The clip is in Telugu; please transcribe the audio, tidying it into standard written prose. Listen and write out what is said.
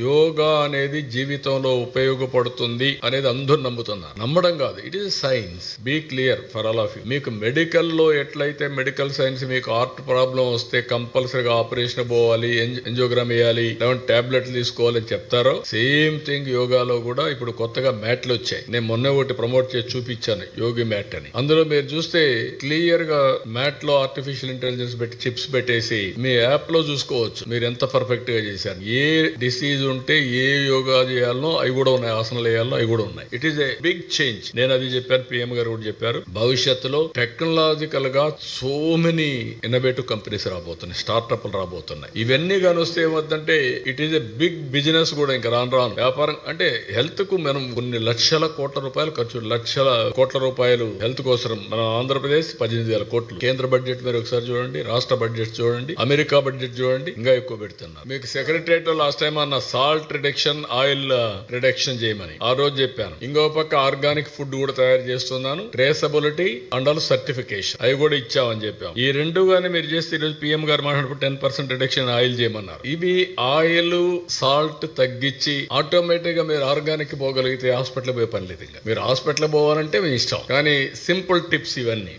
యోగా అనేది జీవితంలో ఉపయోగపడుతుంది అనేది అందరూ నమ్ముతున్నారు. నమ్మడం కాదు, it is science. Be clear for all of you. మీకు మెడికల్ లో ఎట్లయితే మెడికల్ సైన్స్ మీకు హార్ట్ ప్రాబ్లం వస్తే కంపల్సరీగా ఆపరేషన్ పోవాలి, ఎంజియోగ్రామ్ వేయాలి, లేదంటే టాబ్లెట్లు తీసుకోవాలని చెప్తారో, సేమ్ థింగ్ యోగాలో కూడా ఇప్పుడు కొత్తగా మ్యాట్లు వచ్చాయి. నేను మొన్న ఒకటి ప్రమోట్ చేసి చూపించాను, యోగి మ్యాట్ అని. అందులో మీరు చూస్తే క్లియర్ గా మ్యాట్ లో ఆర్టిఫిషియల్ ఇంటెలిజెన్స్ పెట్టి చిప్స్ పెట్టేసి మీ యాప్ లో చూసుకోవచ్చు మీరు ఎంత పర్ఫెక్ట్ గా చేశారు. ఏ డిసీజ్ ఉంటే ఏ యోగా చేయాలనో అవి కూడా ఉన్నాయి, ఆసనాలు వేయాలనో అవి కూడా ఉన్నాయి. It is a big change. నేను అది చెప్పాను, పిఎం గారు కూడా చెప్పారు. భవిష్యత్తులో టెక్నాలజికల్ గా సో మెనీ ఇన్నోవేటివ్ కంపెనీస్ రాబోతున్నాయి, స్టార్ట్అప్లు రాబోతున్నాయి. ఇవన్నీ కానీ వస్తే ఏమవుతుందంటే it is a big business కూడా. ఇంకా రాను రాను వ్యాపారం అంటే హెల్త్ కు మనం కొన్ని లక్షల కోట్ల రూపాయలు ఖర్చు, లక్షల కోట్ల రూపాయలు హెల్త్ కోసం. మన ఆంధ్రప్రదేశ్ 18,000 కోట్లు కేంద్ర బడ్జెట్. మీరు ఒకసారి చూడండి, రాష్ట్ర బడ్జెట్ చూడండి, అమెరికా బడ్జెట్ చూడండి, ఇంకా ఎక్కువ పెడుతున్నారు. మీకు సెక్రటరియట్ లో లాస్ట్ టైం అన్న సాల్ట్ రిడక్షన్, ఆయిల్ రిడక్షన్ చేయమని ఆ రోజు చెప్పాను. ఇంకో పక్క ఆర్గానిక్ ఫుడ్ కూడా తయారు చేస్తున్నాను, ట్రేసబిలిటీ అండ్ ఆల్ సర్టిఫికేషన్ అవి కూడా ఇచ్చామని చెప్పాం. ఈ రెండు గానీ మీరు చేస్తే ఈరోజు పిఎం గారు మాట్లాడుతూ 10% రిడక్షన్ ఆయిల్ చేయమన్నారు. ఇవి ఆయిల్ సాల్ట్ తగ్గించి ఆటోమేటిక్ గా మీరు ఆర్గానిక్ పోగలిగితే హాస్పిటల్ పోయే పని లేదు. మీరు హాస్పిటల్ పోవాలంటే మీ ఇష్టం, కానీ సింపుల్ టిప్స్ ఇవన్నీ.